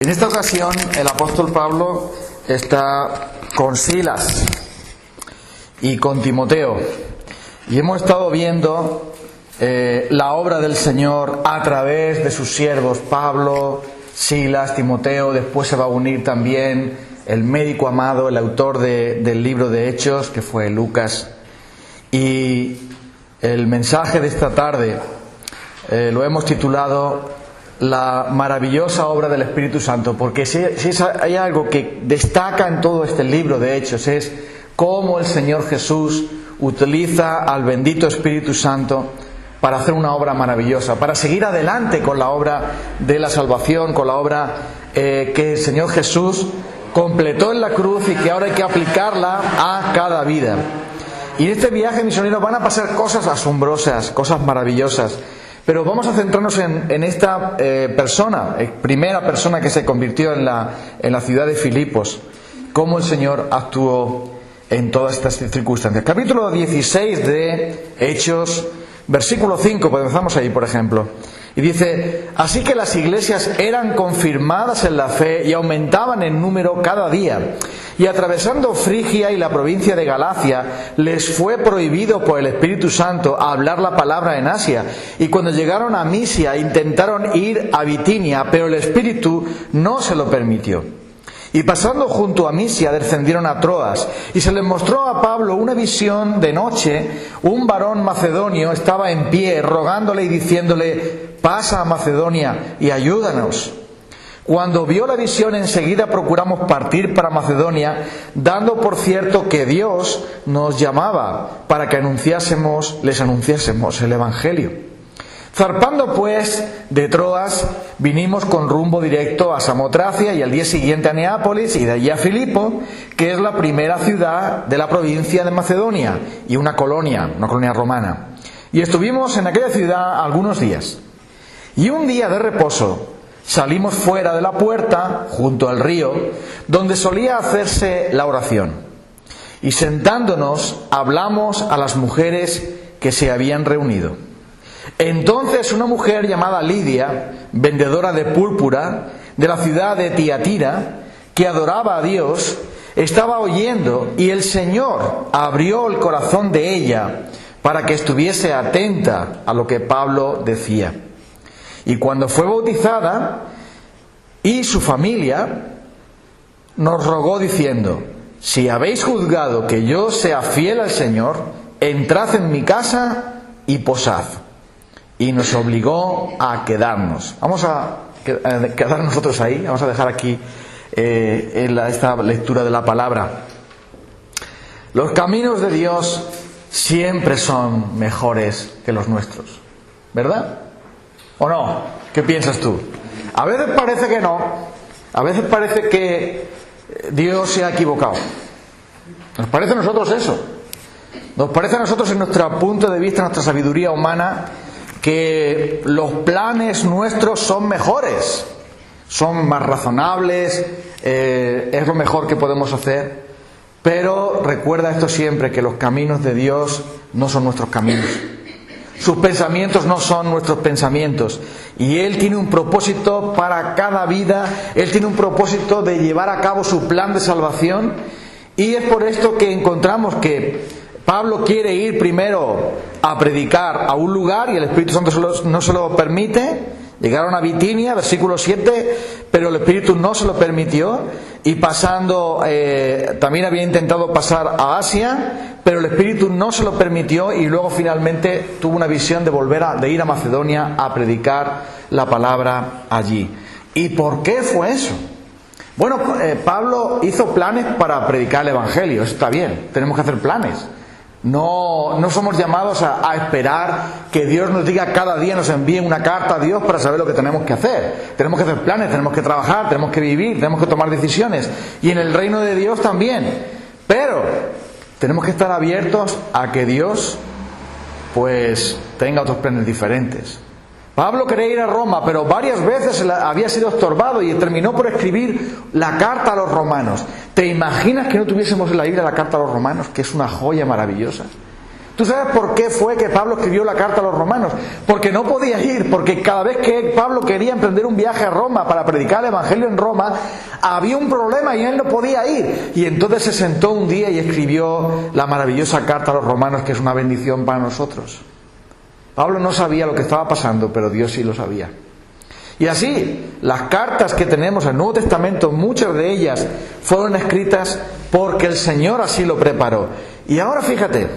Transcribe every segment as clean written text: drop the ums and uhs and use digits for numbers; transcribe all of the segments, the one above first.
En esta ocasión el apóstol Pablo está con Silas y con Timoteo, y hemos estado viendo la obra del Señor a través de sus siervos Pablo, Silas, Timoteo. Después se va a unir también el médico amado, el autor del libro de Hechos, que fue Lucas. Y el mensaje de esta tarde lo hemos titulado La maravillosa obra del Espíritu Santo, porque si hay algo que destaca en todo este libro de Hechos es cómo el Señor Jesús utiliza al bendito Espíritu Santo para hacer una obra maravillosa, para seguir adelante con la obra de la salvación, con la obra que el Señor Jesús completó en la cruz y que ahora hay que aplicarla a cada vida. Y en este viaje misionero van a pasar cosas asombrosas, cosas maravillosas. Pero vamos a centrarnos en esta primera persona que se convirtió en la ciudad de Filipos, cómo el Señor actuó en todas estas circunstancias. Capítulo 16 de Hechos, versículo 5, pues empezamos ahí, por ejemplo. Y dice: así que las iglesias eran confirmadas en la fe y aumentaban en número cada día. Y atravesando Frigia y la provincia de Galacia, les fue prohibido por el Espíritu Santo hablar la palabra en Asia. Y cuando llegaron a Misia, intentaron ir a Bitinia, pero el Espíritu no se lo permitió. Y pasando junto a Misia, descendieron a Troas, y se les mostró a Pablo una visión de noche. Un varón macedonio estaba en pie, rogándole y diciéndole: pasa a Macedonia y ayúdanos. Cuando vio la visión, enseguida procuramos partir para Macedonia, dando por cierto que Dios nos llamaba para que les anunciásemos el Evangelio. Zarpando pues de Troas, vinimos con rumbo directo a Samotracia y al día siguiente a Neápolis y de allí a Filipo, que es la primera ciudad de la provincia de Macedonia y una colonia romana. Y estuvimos en aquella ciudad algunos días. Y un día de reposo salimos fuera de la puerta, junto al río, donde solía hacerse la oración. Y sentándonos, hablamos a las mujeres que se habían reunido. Entonces una mujer llamada Lidia, vendedora de púrpura, de la ciudad de Tiatira, que adoraba a Dios, estaba oyendo, y el Señor abrió el corazón de ella para que estuviese atenta a lo que Pablo decía. Y cuando fue bautizada, y su familia, nos rogó diciendo: si habéis juzgado que yo sea fiel al Señor, entrad en mi casa y posad. Y nos obligó a quedarnos. Vamos a quedar nosotros ahí. Vamos a dejar aquí esta lectura de la palabra. Los caminos de Dios siempre son mejores que los nuestros, ¿verdad? ¿O no? ¿Qué piensas tú? A veces parece que no. A veces parece que Dios se ha equivocado. Nos parece a nosotros eso. Nos parece a nosotros, en nuestro punto de vista, nuestra sabiduría humana, que los planes nuestros son mejores, son más razonables, es lo mejor que podemos hacer. Pero recuerda esto siempre, que los caminos de Dios no son nuestros caminos. Sus pensamientos no son nuestros pensamientos. Y Él tiene un propósito para cada vida. Él tiene un propósito de llevar a cabo su plan de salvación. Y es por esto que encontramos que Pablo quiere ir primero a predicar a un lugar y el Espíritu Santo no se lo permite. Llegaron a Bitinia, versículo 7, pero el Espíritu no se lo permitió. Y pasando, también había intentado pasar a Asia, pero el Espíritu no se lo permitió. Y luego finalmente tuvo una visión de ir a Macedonia a predicar la palabra allí. ¿Y por qué fue eso? Bueno, Pablo hizo planes para predicar el Evangelio. Eso está bien, tenemos que hacer planes. No somos llamados a esperar que Dios nos diga cada día, nos envíe una carta a Dios para saber lo que tenemos que hacer. Tenemos que hacer planes, tenemos que trabajar, tenemos que vivir, tenemos que tomar decisiones. Y en el reino de Dios también. Pero tenemos que estar abiertos a que Dios pues tenga otros planes diferentes. Pablo quería ir a Roma, pero varias veces había sido estorbado y terminó por escribir la carta a los romanos. ¿Te imaginas que no tuviésemos en la Biblia la carta a los romanos, que es una joya maravillosa? ¿Tú sabes por qué fue que Pablo escribió la carta a los romanos? Porque no podía ir, porque cada vez que Pablo quería emprender un viaje a Roma para predicar el Evangelio en Roma, había un problema y él no podía ir. Y entonces se sentó un día y escribió la maravillosa carta a los romanos, que es una bendición para nosotros. Pablo no sabía lo que estaba pasando, pero Dios sí lo sabía. Y así, las cartas que tenemos en el Nuevo Testamento, muchas de ellas fueron escritas porque el Señor así lo preparó. Y ahora fíjate,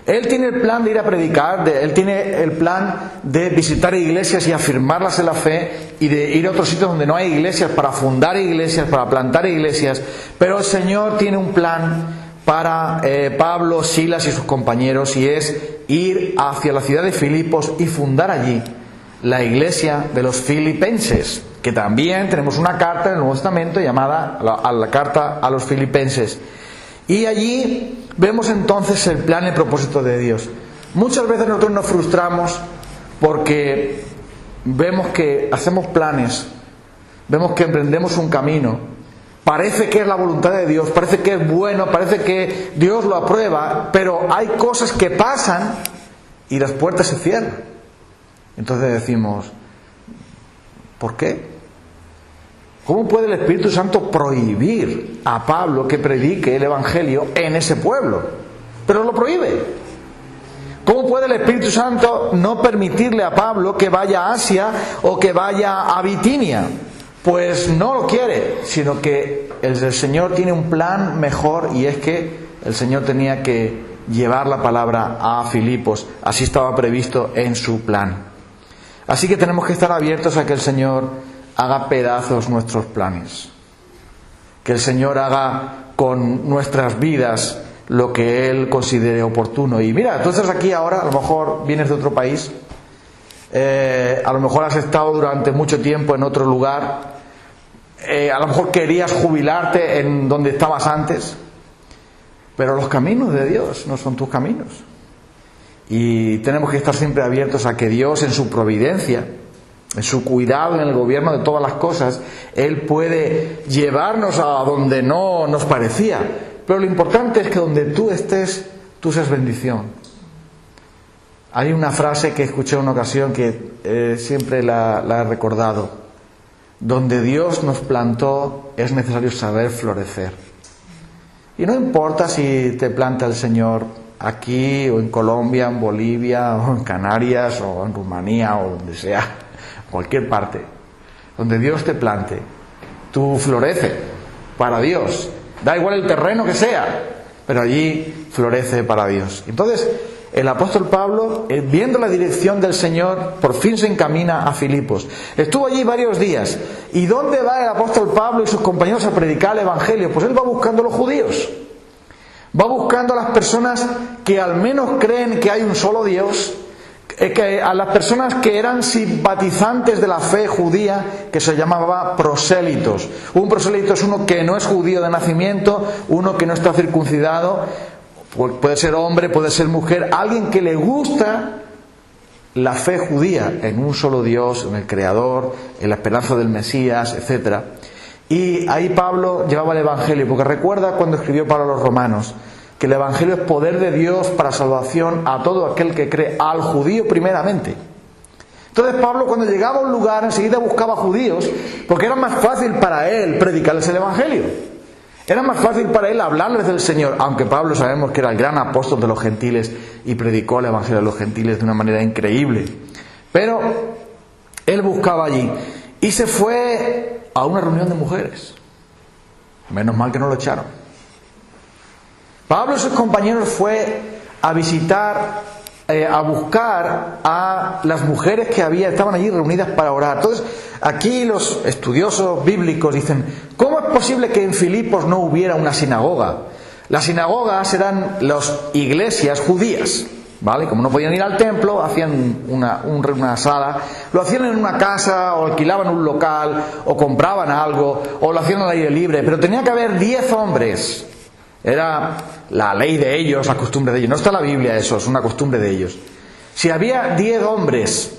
Él tiene el plan de ir a predicar, Él tiene el plan de visitar iglesias y afirmarlas en la fe, y de ir a otros sitios donde no hay iglesias, para fundar iglesias, para plantar iglesias. Pero el Señor tiene un plan para Pablo, Silas y sus compañeros, y es ir hacia la ciudad de Filipos y fundar allí la iglesia de los filipenses, que también tenemos una carta en el Nuevo Testamento llamada la carta a los filipenses. Y allí vemos entonces el plan y el propósito de Dios. Muchas veces nosotros nos frustramos porque vemos que hacemos planes, vemos que emprendemos un camino, parece que es la voluntad de Dios, parece que es bueno, parece que Dios lo aprueba, pero hay cosas que pasan y las puertas se cierran. Entonces decimos, ¿por qué? ¿Cómo puede el Espíritu Santo prohibir a Pablo que predique el Evangelio en ese pueblo? Pero lo prohíbe. ¿Cómo puede el Espíritu Santo no permitirle a Pablo que vaya a Asia o que vaya a Bitinia? Pues no lo quiere, sino que el Señor tiene un plan mejor, y es que el Señor tenía que llevar la palabra a Filipos. Así estaba previsto en su plan. Así que tenemos que estar abiertos a que el Señor haga pedazos nuestros planes, que el Señor haga con nuestras vidas lo que Él considere oportuno. Y mira, tú estás aquí ahora, a lo mejor vienes de otro país, a lo mejor has estado durante mucho tiempo en otro lugar, a lo mejor querías jubilarte en donde estabas antes, pero los caminos de Dios no son tus caminos. Y tenemos que estar siempre abiertos a que Dios, en su providencia, en su cuidado, en el gobierno de todas las cosas, Él puede llevarnos a donde no nos parecía. Pero lo importante es que donde tú estés, tú seas bendición. Hay una frase que escuché en una ocasión que siempre la he recordado. Donde Dios nos plantó es necesario saber florecer. Y no importa si te planta el Señor aquí o en Colombia, en Bolivia o en Canarias o en Rumanía o donde sea, cualquier parte, donde Dios te plante, tú florece para Dios. Da igual el terreno que sea, pero allí florece para Dios. Entonces, el apóstol Pablo, viendo la dirección del Señor, por fin se encamina a Filipos. Estuvo allí varios días. ¿Y dónde va el apóstol Pablo y sus compañeros a predicar el Evangelio? Pues él va buscando a los judíos. Va buscando a las personas que al menos creen que hay un solo Dios, a las personas que eran simpatizantes de la fe judía, que se llamaba prosélitos. Un prosélito es uno que no es judío de nacimiento, uno que no está circuncidado, puede ser hombre, puede ser mujer, alguien que le gusta la fe judía en un solo Dios, en el Creador, en la esperanza del Mesías, etc. Y ahí Pablo llevaba el Evangelio, porque recuerda cuando escribió para los romanos, que el Evangelio es poder de Dios para salvación a todo aquel que cree, al judío primeramente. Entonces Pablo, cuando llegaba a un lugar, enseguida buscaba judíos, porque era más fácil para él predicarles el Evangelio. Era más fácil para él hablarles del Señor, aunque Pablo sabemos que era el gran apóstol de los gentiles y predicó el Evangelio a los gentiles de una manera increíble. Pero él buscaba allí y se fue a una reunión de mujeres. Menos mal que no lo echaron. Pablo y sus compañeros fue a visitar, a buscar a las mujeres que estaban allí reunidas para orar. Entonces, aquí los estudiosos bíblicos dicen, ¿cómo es posible que en Filipos no hubiera una sinagoga? Las sinagogas eran las iglesias judías, ¿vale? Como no podían ir al templo, hacían una sala, lo hacían en una casa, o alquilaban un local, o compraban algo, o lo hacían al aire libre, pero tenía que haber 10 hombres. Era la ley de ellos, la costumbre de ellos. No está en la Biblia eso, es una costumbre de ellos. Si había 10 hombres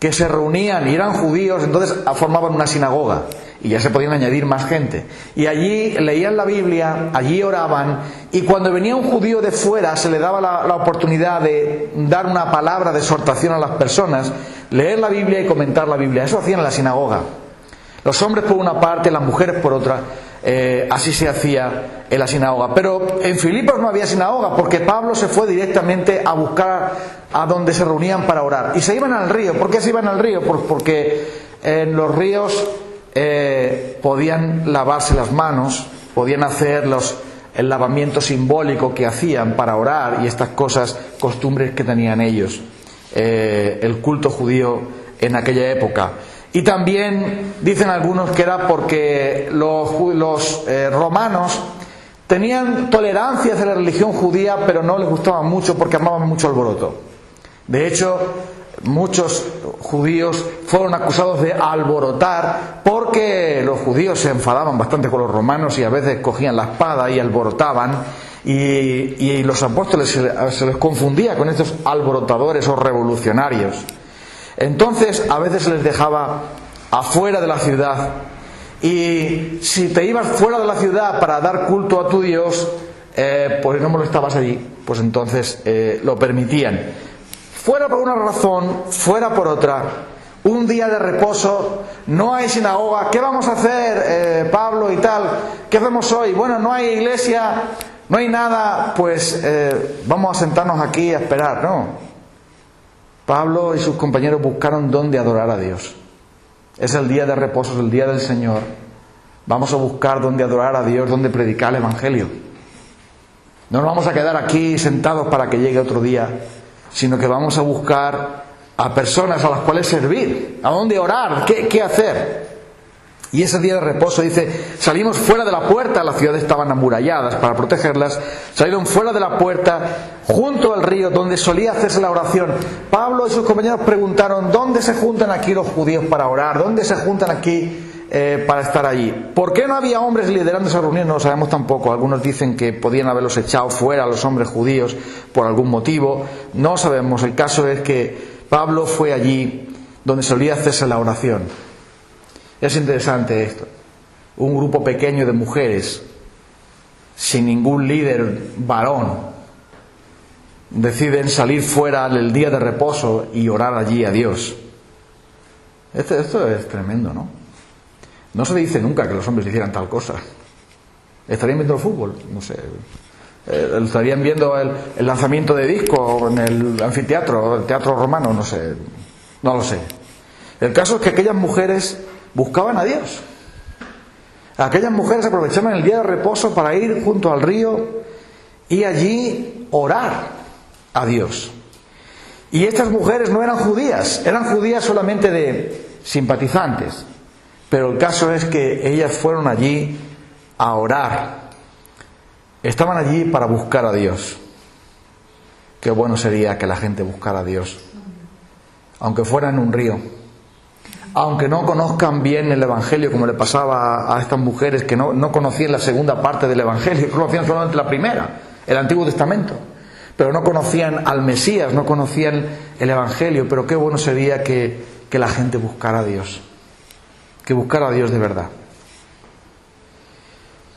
que se reunían y eran judíos, entonces formaban una sinagoga. y ya se podían añadir más gente. Y allí leían la Biblia, allí oraban, y cuando venía un judío de fuera se le daba la oportunidad de dar una palabra de exhortación a las personas, leer la Biblia y comentar la Biblia. Eso hacían en la sinagoga. Los hombres por una parte, las mujeres por otra. Así se hacía en la sinagoga. Pero en Filipos no había sinagoga, porque Pablo se fue directamente a buscar a donde se reunían para orar. Y se iban al río. ¿Por qué se iban al río? Pues porque en los ríos podían lavarse las manos, podían hacer el lavamiento simbólico que hacían para orar y estas cosas, costumbres que tenían ellos, el culto judío en aquella época. Y también dicen algunos que era porque los romanos tenían tolerancia hacia la religión judía, pero no les gustaba mucho porque amaban mucho alboroto. De hecho, muchos judíos fueron acusados de alborotar porque los judíos se enfadaban bastante con los romanos y a veces cogían la espada y alborotaban, y los apóstoles se les confundía con estos alborotadores o revolucionarios. Entonces a veces se les dejaba afuera de la ciudad, y si te ibas fuera de la ciudad para dar culto a tu Dios, pues no molestabas allí, pues entonces lo permitían. Fuera por una razón, fuera por otra, un día de reposo, no hay sinagoga. ¿Qué vamos a hacer, Pablo y tal? ¿Qué hacemos hoy? Bueno, no hay iglesia, no hay nada, pues vamos a sentarnos aquí a esperar, ¿no? Pablo y sus compañeros buscaron dónde adorar a Dios. Es el día de reposo, es el día del Señor. Vamos a buscar dónde adorar a Dios, dónde predicar el Evangelio. No nos vamos a quedar aquí sentados para que llegue otro día, sino que vamos a buscar a personas a las cuales servir, a dónde orar, qué hacer. Y ese día de reposo, dice, salimos fuera de la puerta, las ciudades estaban amuralladas para protegerlas, salieron fuera de la puerta, junto al río donde solía hacerse la oración. Pablo y sus compañeros preguntaron, ¿dónde se juntan aquí los judíos para orar? ¿Dónde se juntan aquí para estar allí? ¿Por qué no había hombres liderando esa reunión? No lo sabemos tampoco. Algunos dicen que podían haberlos echado fuera a los hombres judíos por algún motivo. No sabemos. El caso es que Pablo fue allí donde solía hacerse la oración. Es interesante esto. Un grupo pequeño de mujeres, sin ningún líder varón, deciden salir fuera el día de reposo y orar allí a Dios. Esto es tremendo, ¿no? No se dice nunca que los hombres hicieran tal cosa. ¿Estarían viendo el fútbol? No sé. ¿Estarían viendo el lanzamiento de disco en el anfiteatro, el teatro romano? No sé. No lo sé. El caso es que aquellas mujeres buscaban a Dios. Aquellas mujeres aprovechaban el día de reposo para ir junto al río y allí orar a Dios. Y estas mujeres no eran judías, eran judías solamente de simpatizantes. Pero el caso es que ellas fueron allí a orar. Estaban allí para buscar a Dios. Qué bueno sería que la gente buscara a Dios, aunque fuera en un río. Aunque no conozcan bien el Evangelio, como le pasaba a estas mujeres que no conocían la segunda parte del Evangelio, conocían solamente la primera, el Antiguo Testamento, pero no conocían al Mesías, no conocían el Evangelio. Pero qué bueno sería que la gente buscara a Dios, que buscara a Dios de verdad,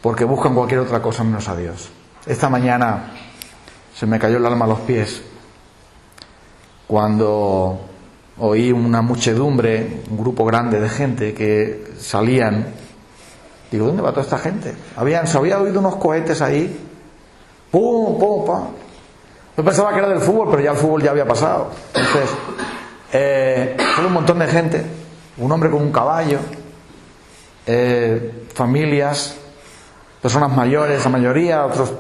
porque buscan cualquier otra cosa menos a Dios. Esta mañana se me cayó el alma a los pies cuando oí una muchedumbre, un grupo grande de gente que salían. Digo, ¿dónde va toda esta gente? Se había oído unos cohetes ahí. ¡Pum, pum, pum! Yo pensaba que era del fútbol, pero ya el fútbol ya había pasado. Entonces, fue un montón de gente. Un hombre con un caballo. Familias. Personas mayores, la mayoría. Otros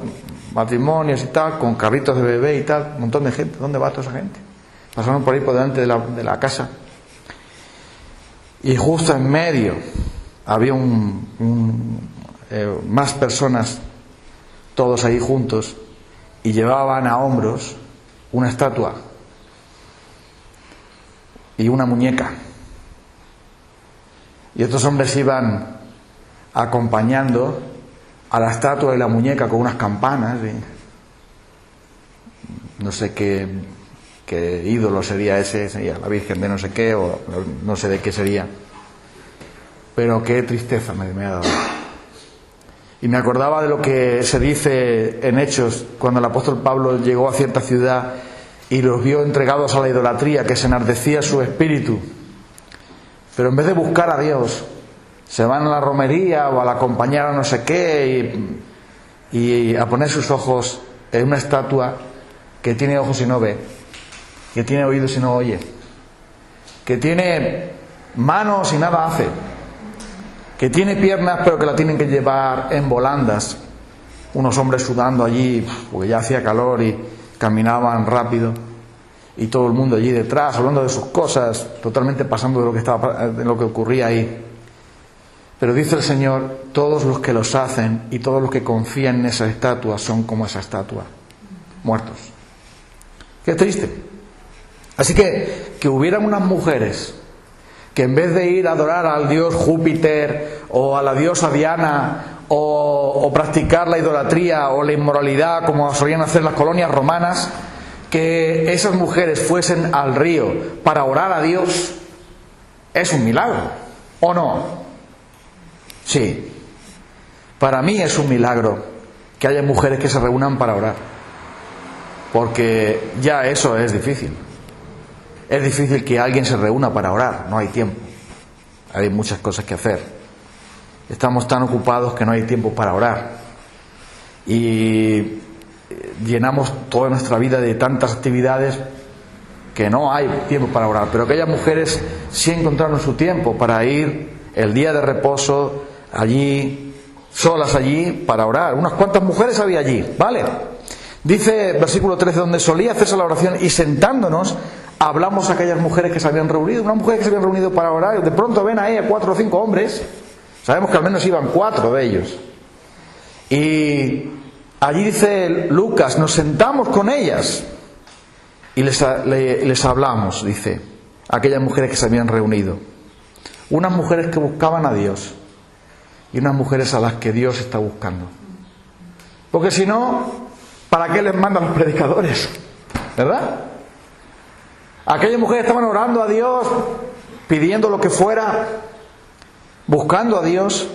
matrimonios y tal, con carritos de bebé y tal. Un montón de gente. ¿Dónde va toda esa gente? Pasaron por ahí por delante de la casa. Y justo en medio había más personas, todos ahí juntos, y llevaban a hombros una estatua y una muñeca. Y estos hombres iban acompañando a la estatua y la muñeca con unas campanas. Y no sé qué ídolo sería ese, sería la Virgen de no sé qué, o no sé de qué sería. pero qué tristeza me ha dado. Y me acordaba de lo que se dice en Hechos, cuando el apóstol Pablo llegó a cierta ciudad y los vio entregados a la idolatría, que se enardecía su espíritu. Pero en vez de buscar a Dios, se van a la romería o a la compañera no sé qué y a poner sus ojos en una estatua que tiene ojos y no ve, que tiene oídos y no oye, que tiene manos y nada hace, que tiene piernas pero que la tienen que llevar en volandas, unos hombres sudando allí porque ya hacía calor y caminaban rápido, y todo el mundo allí detrás hablando de sus cosas, totalmente pasando de lo que ocurría ahí. Pero dice el Señor, todos los que los hacen y todos los que confían en esa estatua son como esa estatua, muertos. Qué triste. Así que hubieran unas mujeres que en vez de ir a adorar al dios Júpiter o a la diosa Diana o practicar la idolatría o la inmoralidad como solían hacer las colonias romanas, que esas mujeres fuesen al río para orar a Dios, es un milagro, ¿o no? Sí, para mí es un milagro que haya mujeres que se reúnan para orar, porque ya eso es difícil. Es difícil que alguien se reúna para orar, no hay tiempo, hay muchas cosas que hacer. Estamos tan ocupados que no hay tiempo para orar y llenamos toda nuestra vida de tantas actividades que no hay tiempo para orar. Pero aquellas mujeres sí encontraron su tiempo para ir el día de reposo allí, solas allí, para orar. Unas cuantas mujeres había allí, ¿vale? Dice versículo 13, donde solía hacerse la oración y sentándonos hablamos a aquellas mujeres que se habían reunido. Unas mujeres que se habían reunido para orar, y de pronto ven ahí a 4 o 5 hombres. Sabemos que al menos iban 4 de ellos. Y allí dice Lucas, nos sentamos con ellas y les hablamos, dice, a aquellas mujeres que se habían reunido. Unas mujeres que buscaban a Dios y unas mujeres a las que Dios está buscando. Porque si no, ¿para qué les mandan los predicadores? ¿Verdad? Aquellas mujeres estaban orando a Dios, pidiendo lo que fuera, buscando a Dios,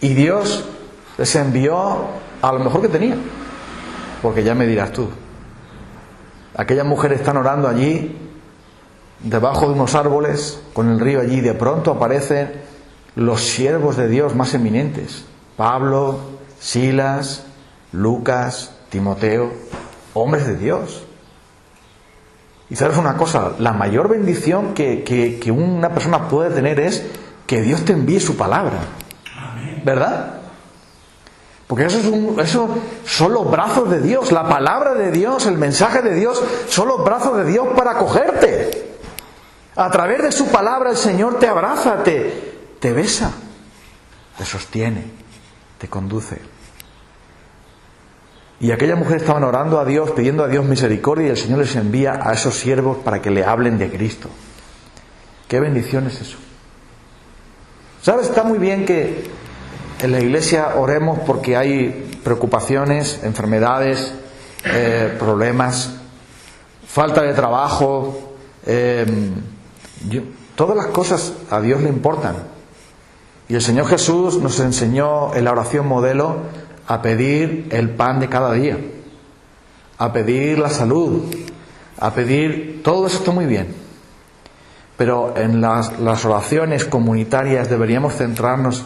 y Dios les envió a lo mejor que tenía, porque ya me dirás tú. Aquellas mujeres están orando allí, debajo de unos árboles, con el río allí, y de pronto aparecen los siervos de Dios más eminentes: Pablo, Silas, Lucas, Timoteo, hombres de Dios. Y sabes una cosa, la mayor bendición que una persona puede tener es que Dios te envíe su palabra, ¿verdad? Porque eso son los brazos de Dios, la palabra de Dios, el mensaje de Dios, son los brazos de Dios para acogerte. A través de su palabra el Señor te abraza, te besa, te sostiene, te conduce. Y aquellas mujeres estaban orando a Dios, pidiendo a Dios misericordia, y el Señor les envía a esos siervos para que le hablen de Cristo. ¡Qué bendición es eso! ¿Sabes? Está muy bien que en la iglesia oremos porque hay preocupaciones, enfermedades, problemas, falta de trabajo. Todas las cosas a Dios le importan. Y el Señor Jesús nos enseñó en la oración modelo a pedir el pan de cada día, a pedir la salud, a pedir... Todo eso está muy bien. Pero en las oraciones comunitarias deberíamos centrarnos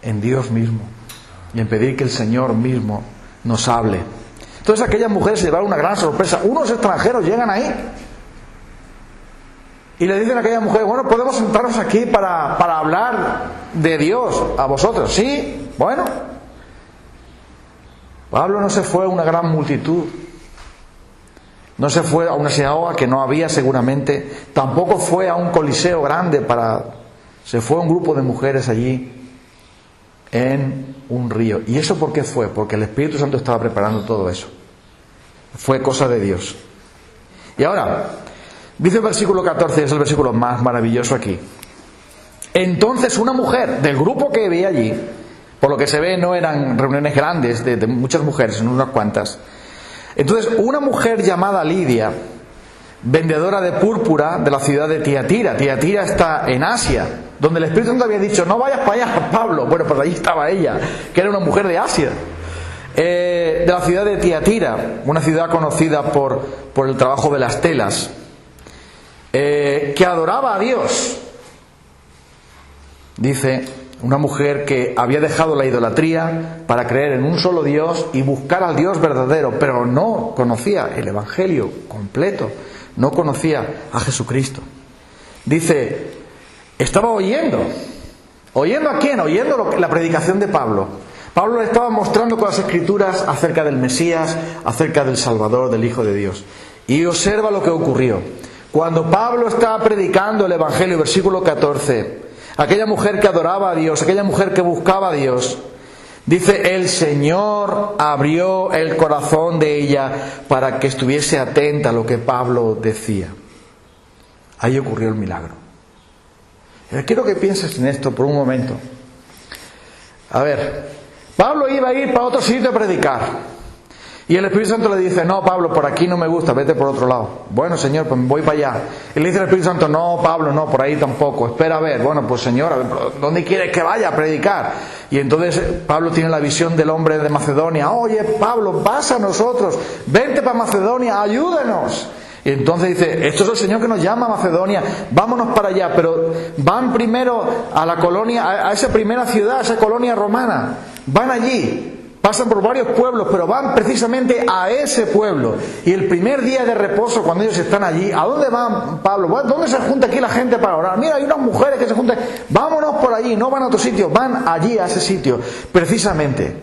en Dios mismo y en pedir que el Señor mismo nos hable. Entonces aquellas mujeres se llevaron una gran sorpresa. Unos extranjeros llegan ahí y le dicen a aquellas mujeres: bueno, podemos sentarnos aquí para hablar de Dios a vosotros. Sí, bueno. Pablo no se fue a una gran multitud, no se fue a una sinagoga que no había seguramente, tampoco fue a un coliseo grande se fue a un grupo de mujeres allí en un río. ¿Y eso por qué fue? Porque el Espíritu Santo estaba preparando todo eso. Fue cosa de Dios. Y ahora, dice el versículo 14, es el versículo más maravilloso aquí. Entonces una mujer del grupo que había allí, por lo que se ve no eran reuniones grandes de muchas mujeres, sino unas cuantas. Entonces una mujer llamada Lidia, vendedora de púrpura de la ciudad de Tiatira. Tiatira está en Asia. donde el Espíritu Santo había dicho, no vayas para allá, Pablo. Bueno, pues allí estaba ella, que era una mujer de Asia, de la ciudad de Tiatira, una ciudad conocida por el trabajo de las telas, que adoraba a Dios. Dice, una mujer que había dejado la idolatría para creer en un solo Dios y buscar al Dios verdadero, pero no conocía el Evangelio completo, no conocía a Jesucristo. Dice, estaba oyendo. ¿Oyendo a quién? Oyendo la predicación de Pablo. Pablo le estaba mostrando con las Escrituras acerca del Mesías, acerca del Salvador, del Hijo de Dios. Y observa lo que ocurrió. Cuando Pablo estaba predicando el Evangelio, versículo 14, aquella mujer que adoraba a Dios, aquella mujer que buscaba a Dios, dice, el Señor abrió el corazón de ella para que estuviese atenta a lo que Pablo decía. Ahí ocurrió el milagro. Quiero que pienses en esto por un momento. A ver, Pablo iba a ir para otro sitio a predicar. Y el Espíritu Santo le dice, no, Pablo, por aquí no me gusta, vete por otro lado. Bueno, Señor, pues voy para allá. Y le dice el Espíritu Santo, no, Pablo, no, por ahí tampoco. Espera a ver. Bueno, pues Señor, a ver, ¿dónde quieres que vaya a predicar? Y entonces Pablo tiene la visión del hombre de Macedonia. Oye, Pablo, vas a nosotros, vente para Macedonia, ayúdenos. Y entonces dice, esto es el Señor que nos llama a Macedonia, vámonos para allá. Pero van primero a la colonia, a esa primera ciudad, a esa colonia romana. Van allí. Pasan por varios pueblos, pero van precisamente a ese pueblo. Y el primer día de reposo, cuando ellos están allí, ¿a dónde van, Pablo? ¿Dónde se junta aquí la gente para orar? Mira, hay unas mujeres que se juntan. Vámonos por allí, no van a otro sitio, van allí a ese sitio, precisamente.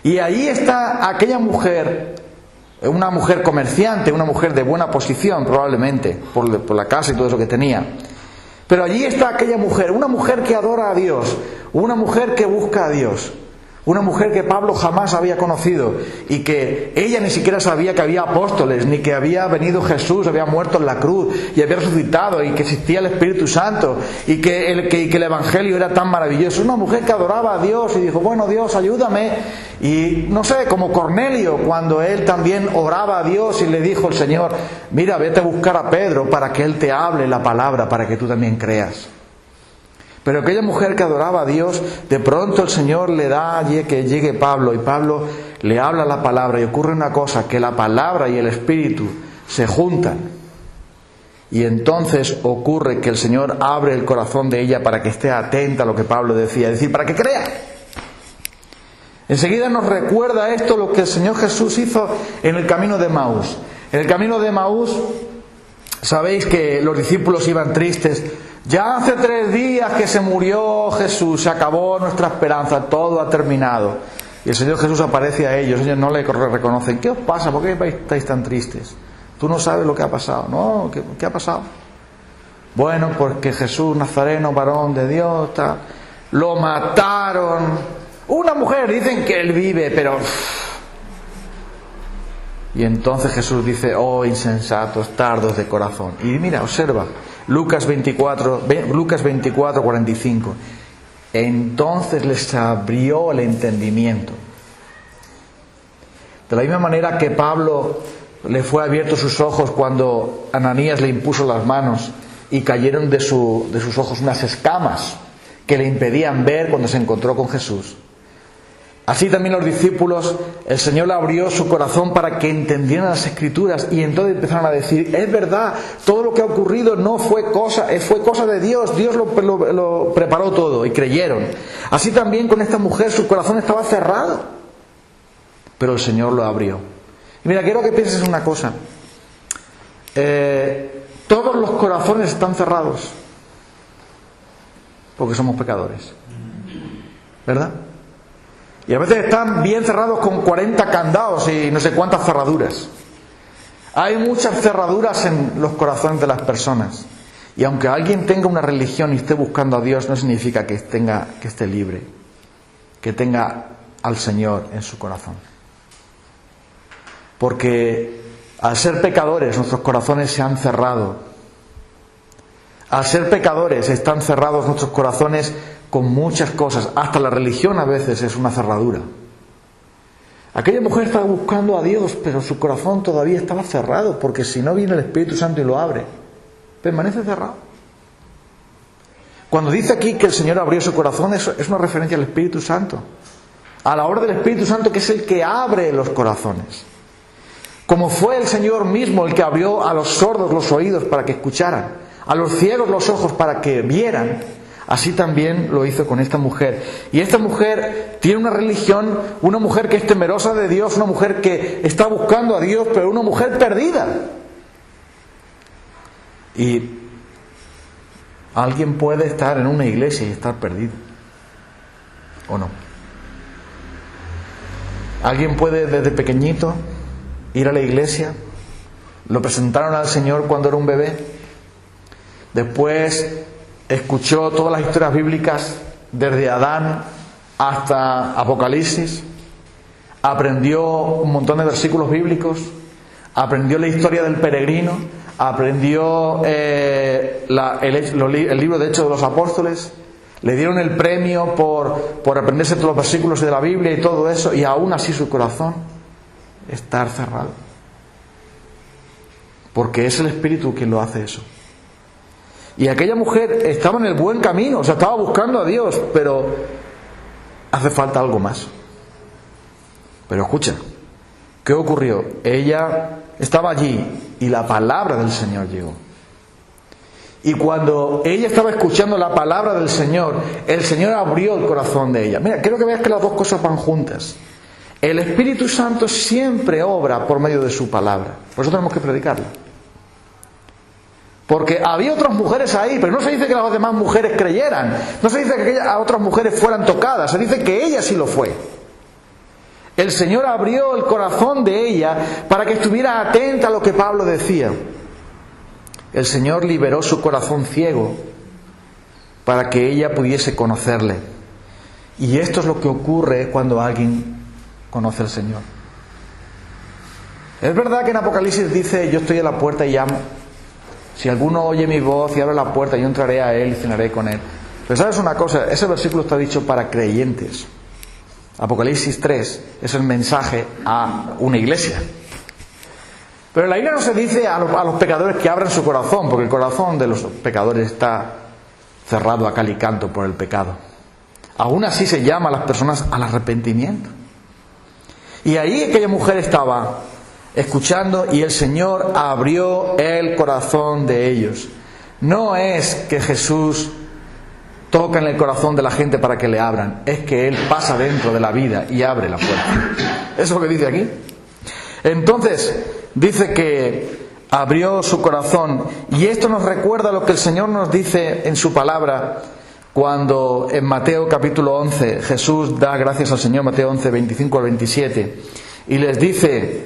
Y allí está aquella mujer, una mujer comerciante, una mujer de buena posición probablemente, por la casa y todo eso que tenía. Pero allí está aquella mujer, una mujer que adora a Dios, una mujer que busca a Dios. Una mujer que Pablo jamás había conocido y que ella ni siquiera sabía que había apóstoles, ni que había venido Jesús, había muerto en la cruz y había resucitado y que existía el Espíritu Santo y que el Evangelio era tan maravilloso. Una mujer que adoraba a Dios y dijo, bueno, Dios, ayúdame. Y no sé, como Cornelio, cuando él también oraba a Dios y le dijo el Señor, mira, vete a buscar a Pedro para que él te hable la palabra, para que tú también creas. Pero aquella mujer que adoraba a Dios, de pronto el Señor le da que llegue Pablo y Pablo le habla la palabra y ocurre una cosa, que la palabra y el Espíritu se juntan. Y entonces ocurre que el Señor abre el corazón de ella para que esté atenta a lo que Pablo decía, es decir, para que crea. Enseguida nos recuerda esto lo que el Señor Jesús hizo en el camino de Emaús. En el camino de Emaús, sabéis que los discípulos iban tristes. Ya hace 3 días que se murió Jesús, se acabó nuestra esperanza, todo ha terminado. Y el Señor Jesús aparece a ellos, ellos no le reconocen. ¿Qué os pasa? ¿Por qué estáis tan tristes? Tú no sabes lo que ha pasado. No, ¿qué ha pasado? Bueno, porque Jesús Nazareno, varón de Dios, lo mataron. Una mujer, dicen que él vive, pero... Y entonces Jesús dice, oh insensatos, tardos de corazón. Y mira, observa, Lucas 24, 45. Entonces les abrió el entendimiento. De la misma manera que Pablo le fue abierto sus ojos cuando Ananías le impuso las manos y cayeron de sus ojos unas escamas que le impedían ver cuando se encontró con Jesús. Así también los discípulos, el Señor le abrió su corazón para que entendieran las Escrituras y entonces empezaron a decir, es verdad, todo lo que ha ocurrido no fue cosa de Dios, Dios lo preparó todo y creyeron. Así también con esta mujer su corazón estaba cerrado, pero el Señor lo abrió. Y mira, quiero que pienses una cosa, todos los corazones están cerrados porque somos pecadores, ¿verdad? Y a veces están bien cerrados con 40 candados y no sé cuántas cerraduras. Hay muchas cerraduras en los corazones de las personas. Y aunque alguien tenga una religión y esté buscando a Dios, no significa que esté libre, que tenga al Señor en su corazón. Porque al ser pecadores, nuestros corazones se han cerrado. Al ser pecadores, están cerrados nuestros corazones con muchas cosas, hasta la religión a veces es una cerradura. Aquella mujer estaba buscando a Dios, pero su corazón todavía estaba cerrado, porque si no viene el Espíritu Santo y lo abre, permanece cerrado. Cuando dice aquí que el Señor abrió su corazón, eso es una referencia al Espíritu Santo. A la obra del Espíritu Santo, que es el que abre los corazones. Como fue el Señor mismo el que abrió a los sordos los oídos para que escucharan, a los ciegos los ojos para que vieran, así también lo hizo con esta mujer. Y esta mujer tiene una religión, una mujer que es temerosa de Dios, una mujer que está buscando a Dios, pero una mujer perdida. Y alguien puede estar en una iglesia y estar perdido, ¿o no? Alguien puede desde pequeñito ir a la iglesia, lo presentaron al Señor cuando era un bebé, después escuchó todas las historias bíblicas desde Adán hasta Apocalipsis, aprendió un montón de versículos bíblicos, aprendió la historia del peregrino, aprendió el libro de Hechos de los Apóstoles, le dieron el premio por aprenderse todos los versículos de la Biblia y todo eso, y aún así su corazón está cerrado. Porque es el Espíritu quien lo hace eso. Y aquella mujer estaba en el buen camino, o sea, estaba buscando a Dios, pero hace falta algo más. Pero escucha, ¿qué ocurrió? Ella estaba allí y la palabra del Señor llegó. Y cuando ella estaba escuchando la palabra del Señor, el Señor abrió el corazón de ella. Mira, quiero que veas que las dos cosas van juntas. El Espíritu Santo siempre obra por medio de su palabra. Por eso tenemos que predicarla. Porque había otras mujeres ahí, pero no se dice que las demás mujeres creyeran. No se dice que aquellas otras mujeres fueran tocadas. Se dice que ella sí lo fue. El Señor abrió el corazón de ella para que estuviera atenta a lo que Pablo decía. El Señor liberó su corazón ciego para que ella pudiese conocerle. Y esto es lo que ocurre cuando alguien conoce al Señor. Es verdad que en Apocalipsis dice: yo estoy a la puerta y llamo. Si alguno oye mi voz y abre la puerta, yo entraré a él y cenaré con él. Pero ¿sabes una cosa? Ese versículo está dicho para creyentes. Apocalipsis 3 es el mensaje a una iglesia. Pero en la Biblia no se dice a los pecadores que abran su corazón, porque el corazón de los pecadores está cerrado a cal y canto por el pecado. Aún así se llama a las personas al arrepentimiento. Y ahí aquella mujer estaba escuchando y el Señor abrió el corazón de ellos. No es que Jesús toca en el corazón de la gente para que le abran, es que Él pasa dentro de la vida y abre la puerta. Eso es lo que dice aquí. Entonces, dice que abrió su corazón, y esto nos recuerda lo que el Señor nos dice en su palabra cuando en Mateo capítulo 11 Jesús da gracias al Señor, Mateo 11, 25 al 27, y les dice: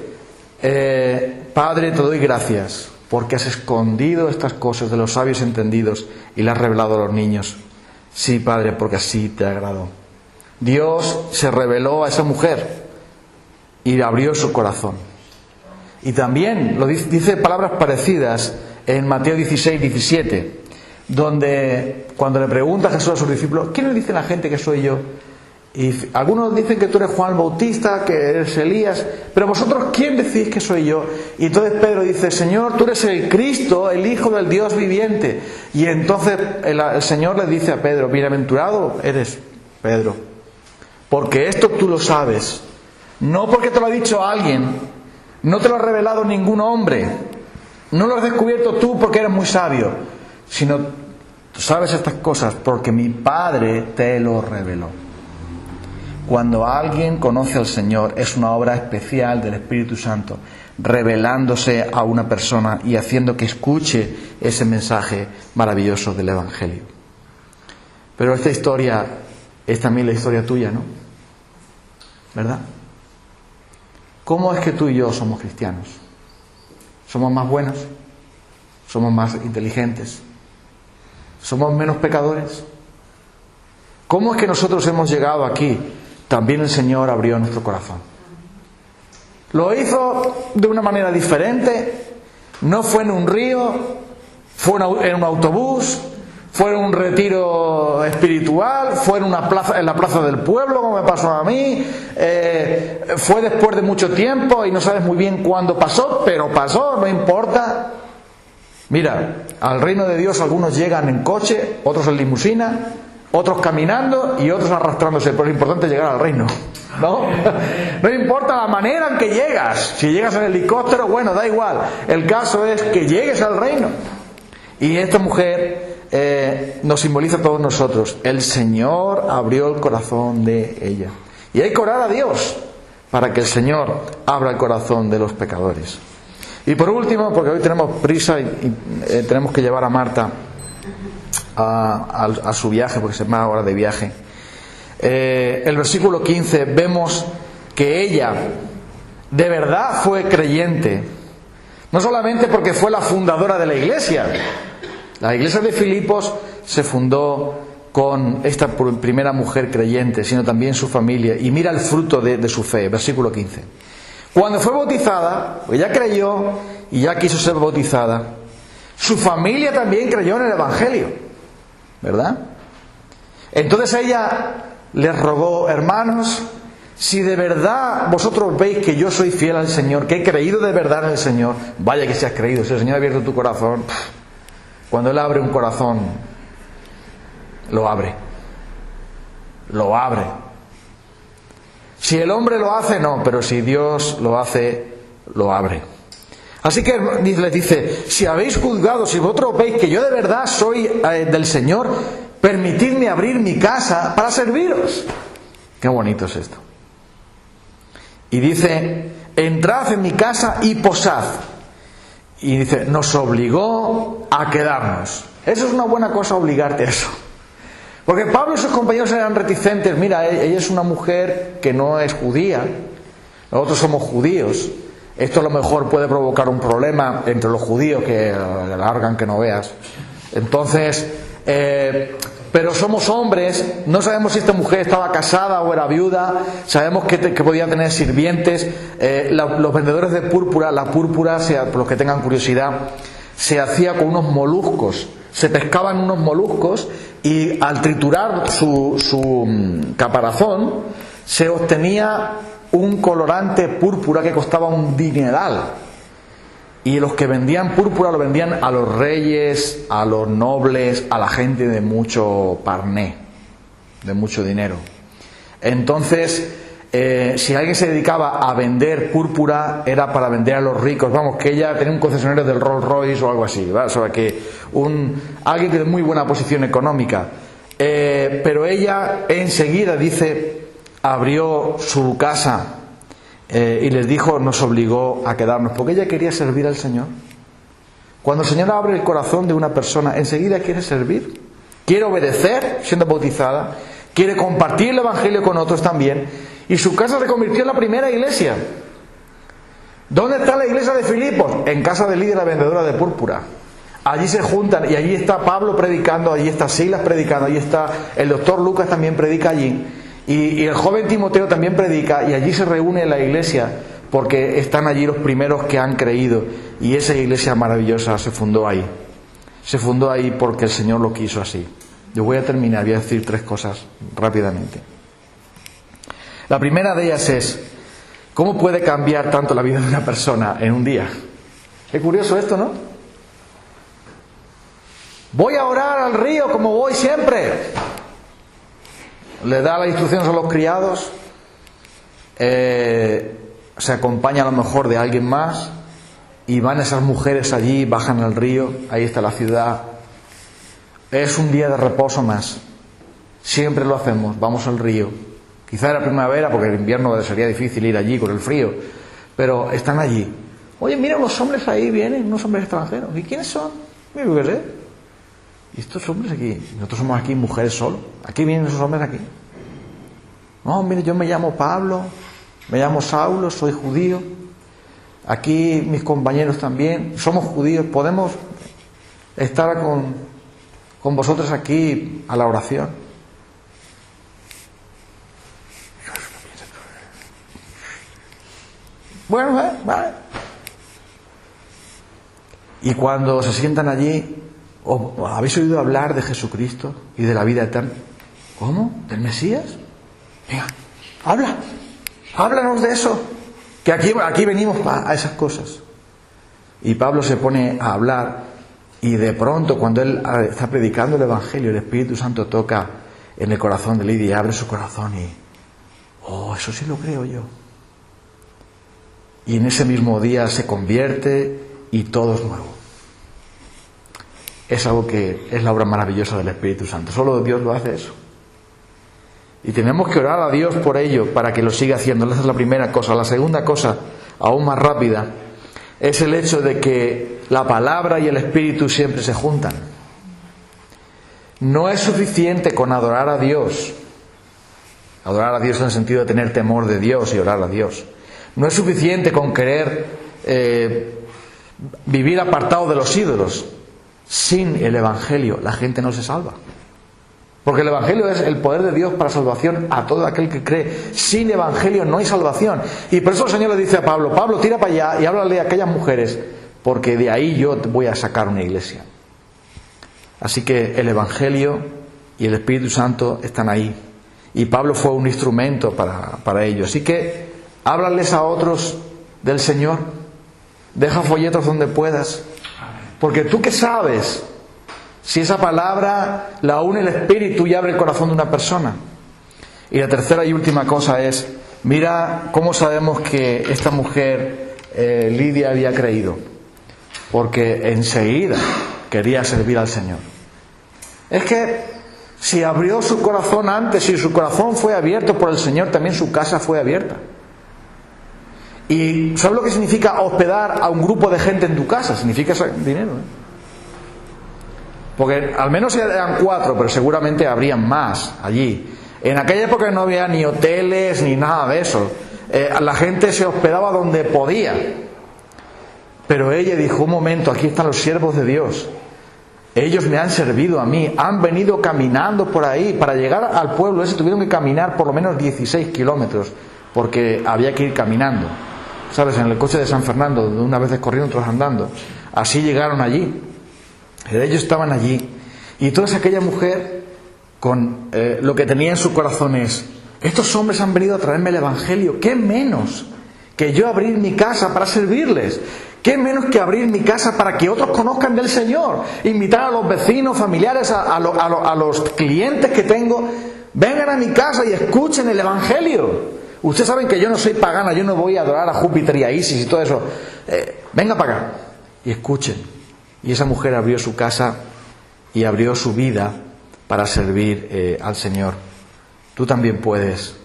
Padre, te doy gracias porque has escondido estas cosas de los sabios entendidos y las has revelado a los niños. Sí, Padre, porque así te agradó. Dios se reveló a esa mujer y abrió su corazón. Y también lo dice palabras parecidas en Mateo 16, 17, donde cuando le pregunta Jesús a sus discípulos: ¿quién le dice la gente que soy yo? Y algunos dicen que tú eres Juan el Bautista, que eres Elías, pero vosotros, ¿quién decís que soy yo? Y entonces Pedro dice: Señor, tú eres el Cristo, el Hijo del Dios viviente. Y entonces el Señor le dice a Pedro: bienaventurado eres, Pedro, porque esto tú lo sabes, no porque te lo ha dicho alguien, no te lo ha revelado ningún hombre, no lo has descubierto tú porque eres muy sabio, sino tú sabes estas cosas porque mi Padre te lo reveló. Cuando alguien conoce al Señor, es una obra especial del Espíritu Santo, revelándose a una persona y haciendo que escuche ese mensaje maravilloso del Evangelio. Pero esta historia es también la historia tuya, ¿no? ¿Verdad? ¿Cómo es que tú y yo somos cristianos? ¿Somos más buenos? ¿Somos más inteligentes? ¿Somos menos pecadores? ¿Cómo es que nosotros hemos llegado aquí? También el Señor abrió nuestro corazón. Lo hizo de una manera diferente. No fue en un río, fue en un autobús, fue en un retiro espiritual, fue en la plaza del pueblo, como me pasó a mí, fue después de mucho tiempo y no sabes muy bien cuándo pasó, pero pasó, no importa. Mira, al reino de Dios algunos llegan en coche, otros en limusina, otros caminando y otros arrastrándose, pero lo importante es llegar al reino, ¿no? No importa la manera en que llegas, si llegas en helicóptero, bueno, da igual, el caso es que llegues al reino. Y esta mujer nos simboliza a todos nosotros. El Señor abrió el corazón de ella. Y hay que orar a Dios para que el Señor abra el corazón de los pecadores. Y por último, porque hoy tenemos prisa y tenemos que llevar a Marta a su viaje, porque se llama hora de viaje. El versículo 15 vemos que ella de verdad fue creyente, no solamente porque fue la fundadora de la iglesia. La iglesia de Filipos se fundó con esta primera mujer creyente, sino también su familia, y mira el fruto de su fe. Versículo 15: cuando fue bautizada, ella creyó y ya quiso ser bautizada, su familia también creyó en el Evangelio, ¿verdad? Entonces ella les rogó: hermanos, si de verdad vosotros veis que yo soy fiel al Señor, que he creído de verdad en el Señor, vaya que si has creído, si el Señor ha abierto tu corazón, cuando Él abre un corazón, lo abre. Lo abre. Si el hombre lo hace, no, pero si Dios lo hace, lo abre. Así que les dice: si habéis juzgado, si vosotros veis que yo de verdad soy del Señor, permitidme abrir mi casa para serviros. Qué bonito es esto. Y dice: entrad en mi casa y posad. Y dice: nos obligó a quedarnos. Eso es una buena cosa, obligarte a eso. Porque Pablo y sus compañeros eran reticentes. Mira, ella es una mujer que no es judía, nosotros somos judíos. Esto a lo mejor puede provocar un problema entre los judíos que largan que no veas. Entonces, pero somos hombres, no sabemos si esta mujer estaba casada o era viuda, sabemos que podía tener sirvientes. Los vendedores de púrpura, la púrpura, por los que tengan curiosidad, se hacía con unos moluscos. Se pescaban unos moluscos y al triturar su caparazón se obtenía un colorante púrpura que costaba un dineral. Y los que vendían púrpura lo vendían a los reyes, a los nobles, a la gente de mucho parné, de mucho dinero. Entonces, si alguien se dedicaba a vender púrpura, era para vender a los ricos. Vamos, que ella tenía un concesionario del Rolls Royce o algo así, ¿vale? O sea, que alguien de muy buena posición económica. Pero ella enseguida, dice, abrió su casa y les dijo, nos obligó a quedarnos, porque ella quería servir al Señor. Cuando el Señor abre el corazón de una persona, enseguida quiere servir, quiere obedecer siendo bautizada, quiere compartir el Evangelio con otros también, y su casa se convirtió en la primera iglesia. ¿Dónde está la iglesia de Filipos? En casa de Lidia, la vendedora de púrpura. Allí se juntan, y allí está Pablo predicando, allí está Silas predicando, allí está el doctor Lucas, también predica allí, y el joven Timoteo también predica, y allí se reúne la iglesia, porque están allí los primeros que han creído, y esa iglesia maravillosa se fundó ahí. Se fundó ahí porque el Señor lo quiso así. Yo voy a terminar, voy a decir 3 cosas rápidamente. La primera de ellas es: ¿cómo puede cambiar tanto la vida de una persona en un día? Es curioso esto, ¿no? Voy a orar al río como voy siempre. Le da las instrucciones a los criados, se acompaña a lo mejor de alguien más, y van esas mujeres allí, bajan al río, ahí está la ciudad. Es un día de reposo más. Siempre lo hacemos, vamos al río. Quizá era primavera, porque en invierno sería difícil ir allí con el frío, pero están allí. Oye, mira, unos hombres ahí vienen, unos hombres extranjeros. ¿Y quiénes son? Mira, qué sé. ¿Y estos hombres aquí? Nosotros somos aquí mujeres solo. Aquí vienen esos hombres aquí. No, mire, yo me llamo Pablo, me llamo Saulo, soy judío. Aquí mis compañeros también, somos judíos. ¿Podemos estar con vosotros aquí a la oración? Bueno, vale. Y cuando se sientan allí, ¿habéis oído hablar de Jesucristo y de la vida eterna? ¿Cómo? ¿Del Mesías? Venga, háblanos de eso, que aquí venimos a esas cosas. Y Pablo se pone a hablar Y de pronto, cuando él está predicando el Evangelio, el Espíritu Santo toca en el corazón de Lidia y abre su corazón y... ¡oh, eso sí lo creo yo! Y en ese mismo día se convierte y todo es nuevo. Es algo que es la obra maravillosa del Espíritu Santo. Solo Dios lo hace eso. Y tenemos que orar a Dios por ello, para que lo siga haciendo. Esa es la primera cosa. La segunda cosa, aún más rápida, es el hecho de que la palabra y el Espíritu siempre se juntan. No es suficiente con adorar a Dios. Adorar a Dios en el sentido de tener temor de Dios y orar a Dios. No es suficiente con querer vivir apartado de los ídolos. Sin el Evangelio la gente no se salva. Porque el Evangelio es el poder de Dios para salvación a todo aquel que cree. Sin Evangelio no hay salvación. Y por eso el Señor le dice a Pablo: Pablo, tira para allá y háblale a aquellas mujeres, porque de ahí yo voy a sacar una iglesia. Así que el Evangelio y el Espíritu Santo están ahí. Y Pablo fue un instrumento para ello. Así que háblales a otros del Señor. Deja folletos donde puedas. Porque tú que sabes si esa palabra la une el Espíritu y abre el corazón de una persona. Y la tercera y última cosa es, mira cómo sabemos que esta mujer, Lidia, había creído. Porque enseguida quería servir al Señor. Es que si abrió su corazón antes, si su corazón fue abierto por el Señor, también su casa fue abierta. ¿Y sabes lo que significa hospedar a un grupo de gente en tu casa? Significa dinero, Porque al menos eran 4, pero seguramente habrían más allí. En aquella época no había ni hoteles ni nada de eso. La gente se hospedaba donde podía. Pero ella dijo: un momento, aquí están los siervos de Dios. Ellos me han servido a mí, han venido caminando por ahí. Para llegar al pueblo ese tuvieron que caminar por lo menos 16 kilómetros, porque había que ir caminando. ¿Sabes? En el coche de San Fernando, de unas veces corriendo, otras andando. Así llegaron allí. Ellos estaban allí. Y entonces aquella mujer, con lo que tenía en su corazón es: estos hombres han venido a traerme el Evangelio. ¿Qué menos que yo abrir mi casa para servirles? ¿Qué menos que abrir mi casa para que otros conozcan del Señor? Invitar a los vecinos, familiares, a los clientes que tengo. Vengan a mi casa y escuchen el Evangelio. Ustedes saben que yo no soy pagana, yo no voy a adorar a Júpiter y a Isis y todo eso. Venga para acá y escuchen. Y esa mujer abrió su casa y abrió su vida para servir al Señor. Tú también puedes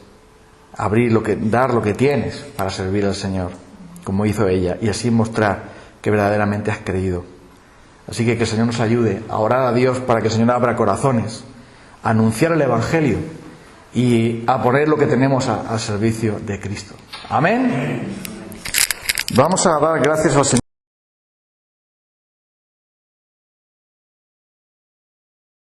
dar lo que tienes para servir al Señor, como hizo ella, y así mostrar que verdaderamente has creído. Así que el Señor nos ayude a orar a Dios para que el Señor abra corazones, a anunciar el Evangelio y a poner lo que tenemos al servicio de Cristo. Amén. Vamos a dar gracias al Señor.